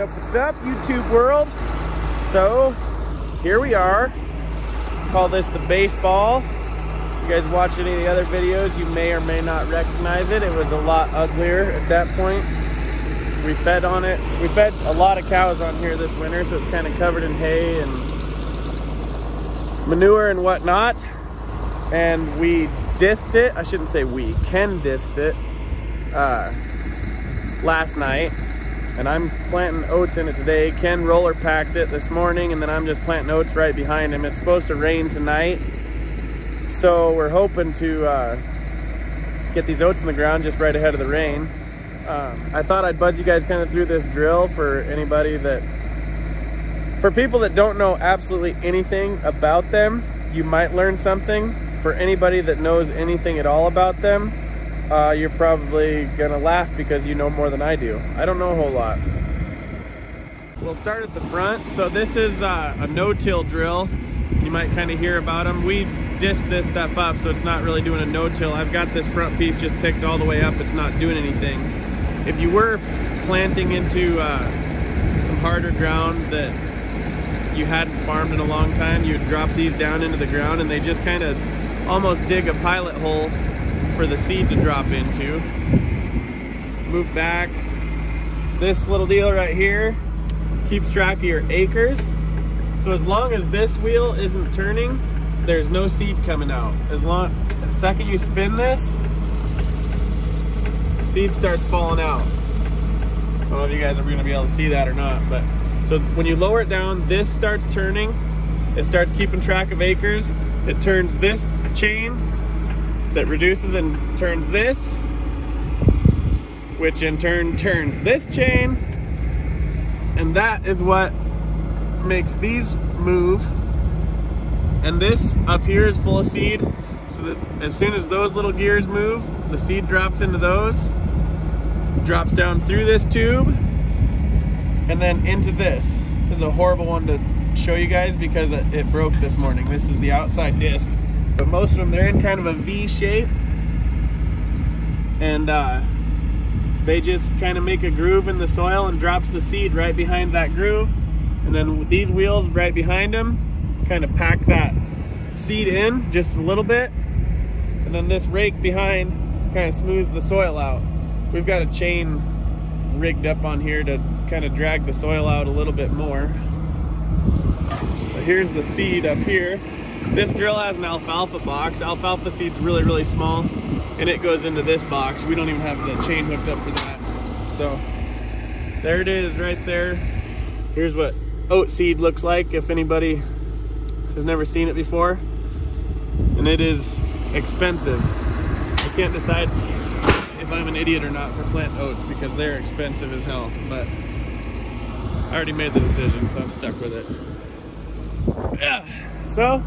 What's up, YouTube world? So, here we are. Call this the baseball. If you guys watch any of the other videos, you may or may not recognize it. It was a lot uglier at that point. We fed on it. We fed a lot of cows on here this winter, so it's kind of covered in hay and manure and whatnot. And we disked it. I shouldn't say we. Ken disked it last night. And I'm planting oats in it today. Ken roller packed it this morning, and then I'm just planting oats right behind him. It's supposed to rain tonight, so we're hoping to get these oats in the ground just right ahead of the rain. I thought I'd buzz you guys kind of through this drill for anybody for people that don't know absolutely anything about them. You might learn something. For anybody that knows anything at all about them, you're probably gonna laugh because you know more than I do. I don't know a whole lot. We'll start at the front. So this is a no-till drill. You might kind of hear about them. We disc this stuff up, so it's not really doing a no-till. I've got this front piece just picked all the way up. It's not doing anything. If you were planting into some harder ground that you hadn't farmed in a long time, you would drop these down into the ground, and they just kind of almost dig a pilot hole for the seed to drop into. Move back. This little deal right here keeps track of your acres. So as long as this wheel isn't turning, there's no seed coming out. The second you spin this, the seed starts falling out. I don't know if you guys are gonna be able to see that or not, but so when you lower it down, this starts turning. It starts keeping track of acres. It turns this chain that reduces and turns this, which in turn turns this chain, and that is what makes these move. And this up here is full of seed, so that as soon as those little gears move, the seed drops into those, drops down through this tube, and then into this. This is a horrible one to show you guys because it broke this morning. This is the outside disc. But most of them, they're in kind of a V shape, and they just kind of make a groove in the soil and drops the seed right behind that groove. And then with these wheels right behind them, kind of pack that seed in just a little bit, and then this rake behind kind of smooths the soil out. We've got a chain rigged up on here to kind of drag the soil out a little bit more. But here's the seed up here. This drill has an alfalfa box. Alfalfa seed's really, really small, and it goes into this box. We don't even have the chain hooked up for that. So there it is right there. Here's what oat seed looks like if anybody has never seen it before. And it is expensive. I can't decide if I'm an idiot or not for planting oats because they're expensive as hell, but I already made the decision, so I'm stuck with it. Yeah. So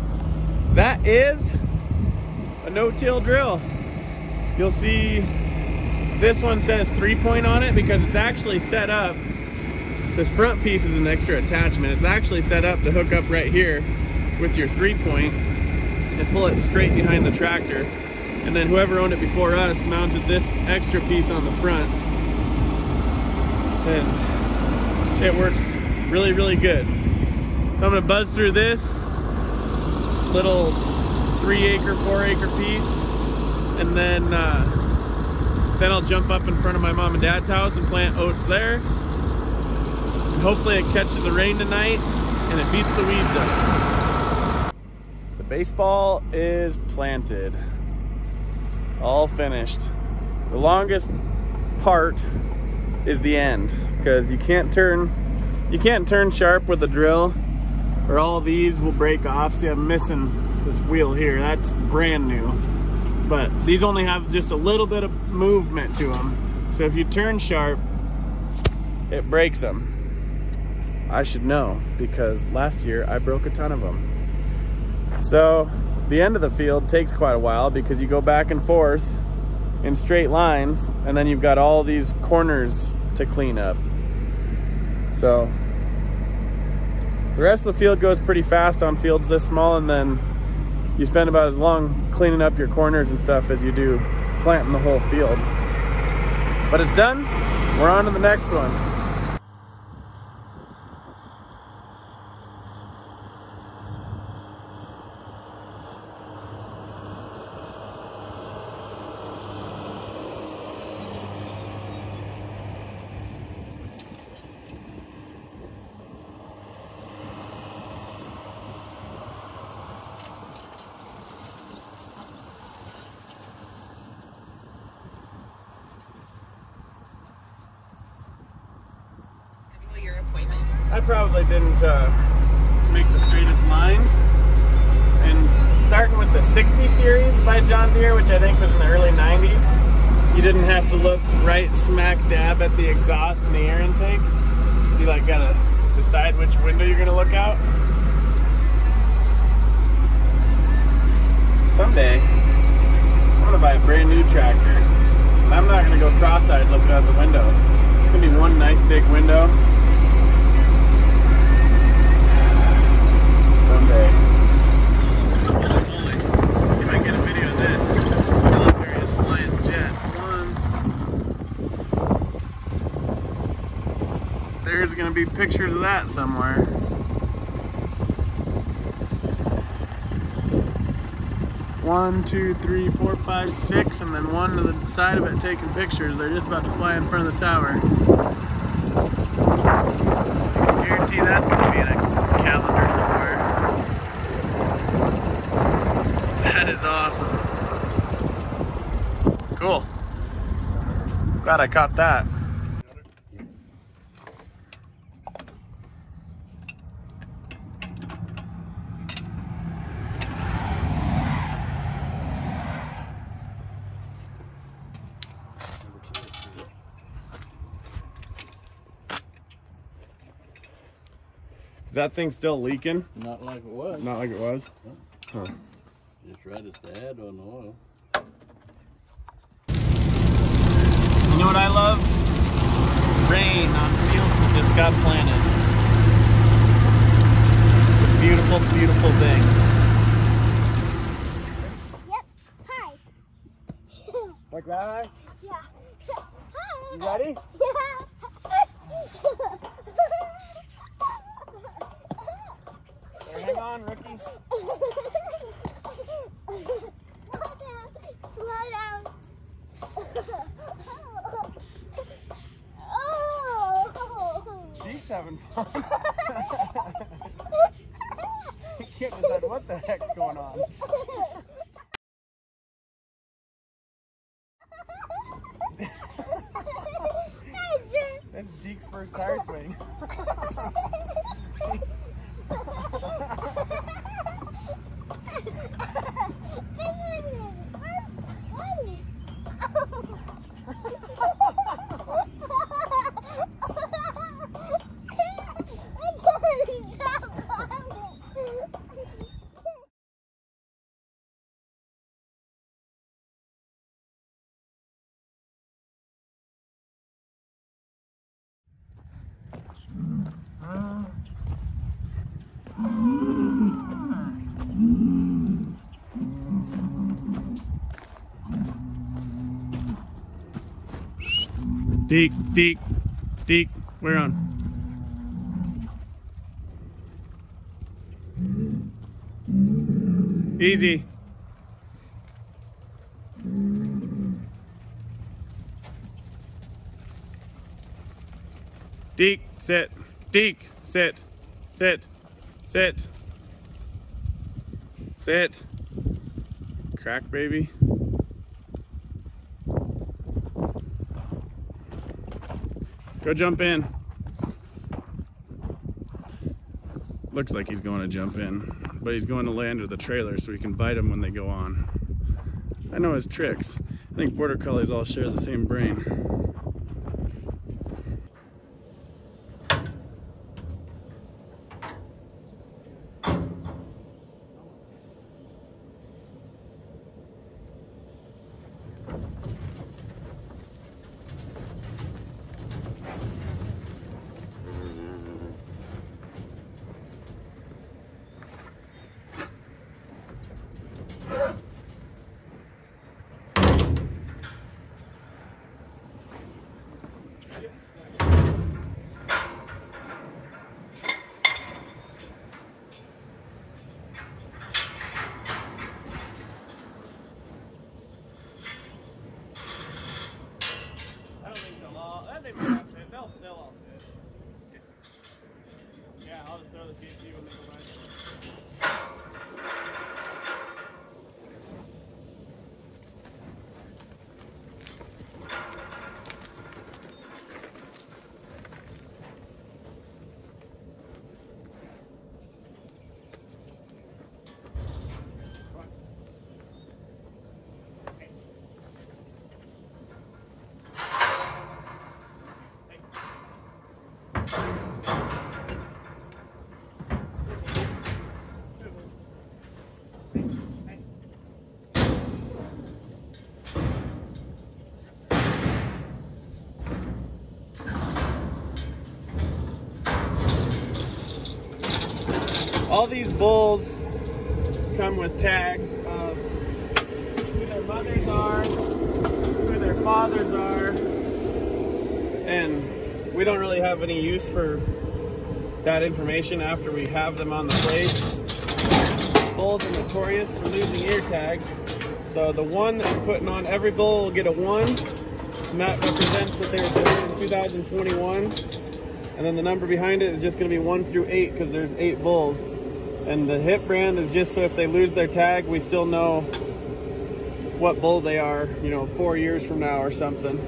that is a no-till drill. You'll see this one says 3-point on it because it's actually set up. This front piece is an extra attachment. It's actually set up to hook up right here with your 3-point and pull it straight behind the tractor. And then whoever owned it before us mounted this extra piece on the front. And it works really, really good. So I'm gonna buzz through this little 3-acre, 4-acre piece, and then I'll jump up in front of my mom and dad's house and plant oats there. And hopefully it catches the rain tonight and it beats the weeds up. The baseball is planted, all finished. The longest part is the end because you can't turn sharp with a drill, or all of these will break off. See, I'm missing this wheel here. That's brand new. But these only have just a little bit of movement to them. So if you turn sharp, it breaks them. I should know because last year I broke a ton of them. So the end of the field takes quite a while because you go back and forth in straight lines, and then you've got all these corners to clean up. So the rest of the field goes pretty fast on fields this small, and then you spend about as long cleaning up your corners and stuff as you do planting the whole field. But it's done. We're on to the next one. I probably didn't make the straightest lines. And starting with the 60 series by John Deere, which I think was in the early 90s, you didn't have to look right smack dab at the exhaust and the air intake. So you like gotta decide which window you're gonna look out. Someday, I'm gonna buy a brand new tractor. And I'm not gonna go cross-eyed looking out the window. It's gonna be one nice big window. Someday. Holy, see if I can get a video of this. The military is flying jets. There's gonna be pictures of that somewhere. One, two, three, four, five, six, and then one to the side of it taking pictures. They're just about to fly in front of the tower. I can guarantee that's going to be in a calendar somewhere. That is awesome. Cool. Glad I caught that. Is that thing still leaking? Not like it was. Not like it was? Huh. Just right as the add on the oil. You know what I love? Rain on fields that just got planted. It's a beautiful, beautiful thing. Yep. Hi. Like that high? Yeah. Hi. You ready? Yeah. Hang on, rookie. Slow down. Deke's having fun. He can't decide what the heck's going on. That's Deke's first tire swing. Deke, Deke, Deke, we're on. Easy. Deke, sit. Deke, sit. Sit. Sit. Sit. Crack, baby. Go jump in. Looks like he's going to jump in, but he's going to lay under the trailer so we can bite him when they go on. I know his tricks. I think border collies all share the same brain. all these bulls come with tags of who their mothers are, who their fathers are, and we don't really have any use for that information after we have them on the place. Bulls are notorious for losing ear tags, so the one that we're putting on every bull will get a 1, and that represents that they were born in 2021, and then the number behind it is just going to be 1 through 8 because there's 8 bulls. And the hip brand is just so if they lose their tag, we still know what bull they are, you know, 4 years from now or something.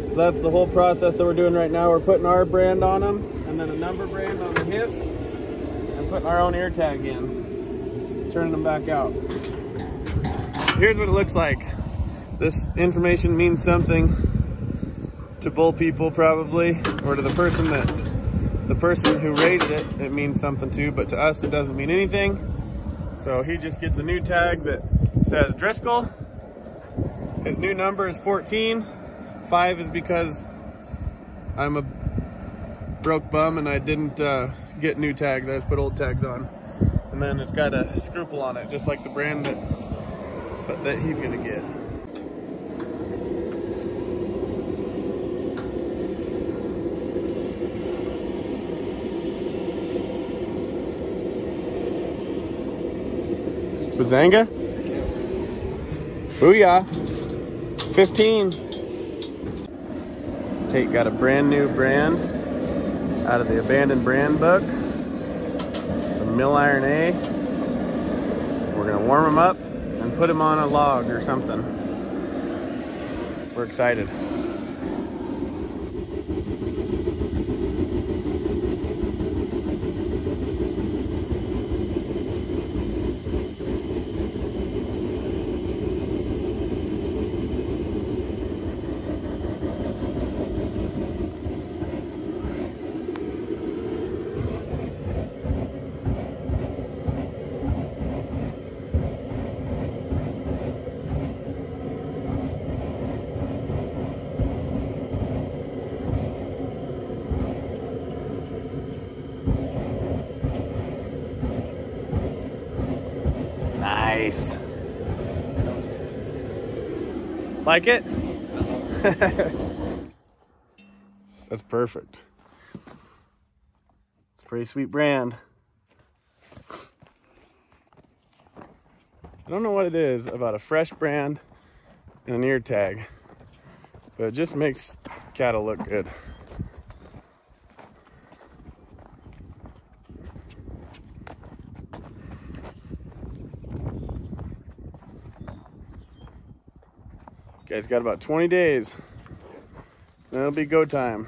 So that's the whole process that we're doing right now. We're putting our brand on them, and then a number brand on the hip, and putting our own ear tag in, turning them back out. Here's what it looks like. This information means something to bull people probably, or to the person who raised it, it means something to, but to us it doesn't mean anything. So he just gets a new tag that says Driscoll. His new number is 14. 5 is because I'm a broke bum and I didn't get new tags. I just put old tags on. And then it's got a scruple on it, just like the brand that he's gonna get. Bazanga? Booyah. 15. Tate got a brand new brand out of the abandoned brand book. It's a mill iron A. We're gonna warm him up and put him on a log or something. We're excited. Nice. Like it? That's perfect. It's a pretty sweet brand. I don't know what it is about a fresh brand and an ear tag, but it just makes cattle look good. Guys, got about 20 days, then it'll be go time.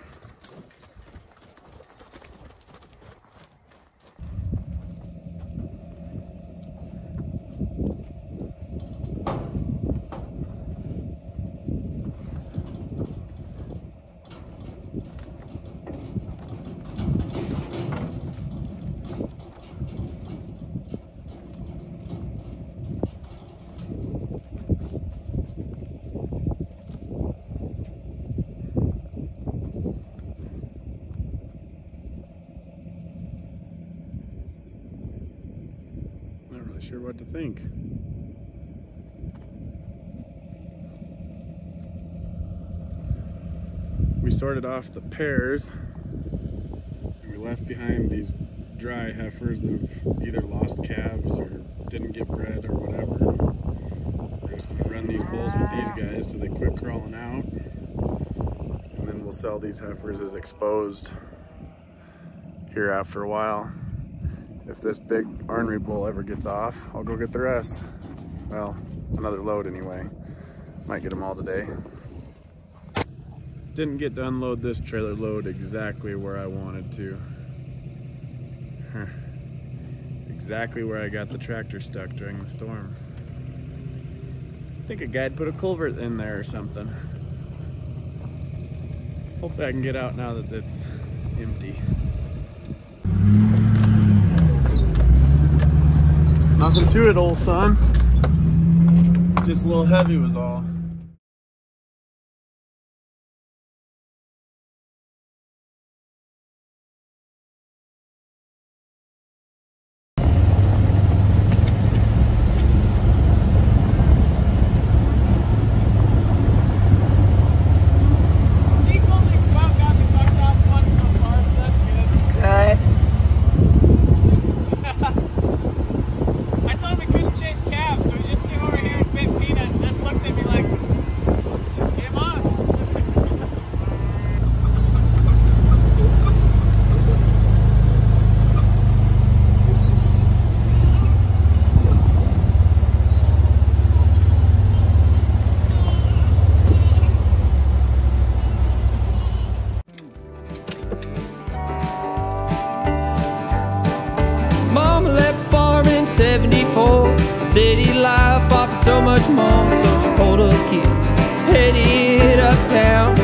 Not really sure what to think. We sorted off the pairs. We left behind these dry heifers that have either lost calves or didn't get bred or whatever. We're just gonna run these bulls with these guys so they quit crawling out. And then we'll sell these heifers as exposed here after a while. If this big ornery bull ever gets off, I'll go get the rest. Well, another load anyway. Might get them all today. Didn't get to unload this trailer load exactly where I wanted to. Exactly where I got the tractor stuck during the storm. I think a guy'd put a culvert in there or something. Hopefully I can get out now that it's empty. Nothing to it, old son. Just a little heavy was all. 74. City life offered so much more, so she pulled us kids, headed uptown.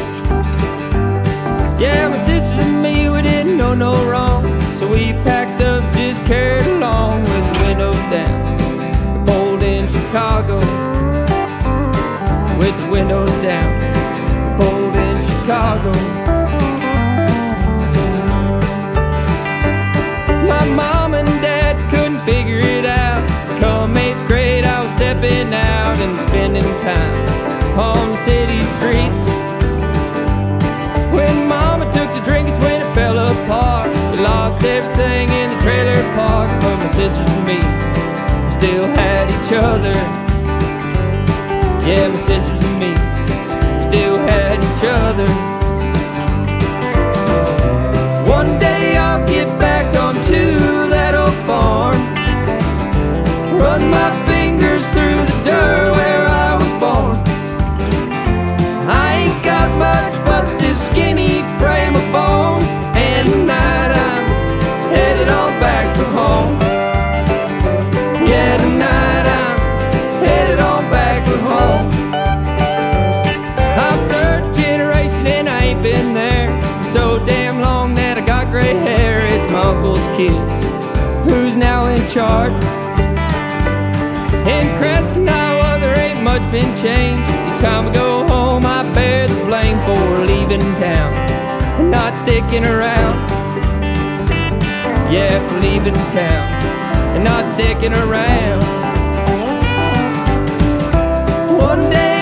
Yeah, my sisters and me, we didn't know no wrong, so we packed up, just carried along with the windows down. We pulled in Chicago with the windows down. We pulled in Chicago. My mom and dad couldn't figure it out. Come 8th grade, I was stepping out and spending time on the city streets. When mama took to drink, it's when it fell apart. We lost everything in the trailer park, but my sisters and me still had each other. Yeah, my sisters and me still had each other. One day I'll get back onto that old farm, run my fingers through the dirt where I was born. I ain't got much but this skinny frame of bones, and tonight I'm headed on back for home. Yeah, tonight I'm headed on back for home. I'm third generation and I ain't been there for so damn long that I got gray hair. It's my uncle's kids who's now in charge. In Crescent, Iowa, there ain't much been changed. Each time I go home, I bear the blame for leaving town and not sticking around. Yeah, for leaving town and not sticking around. One day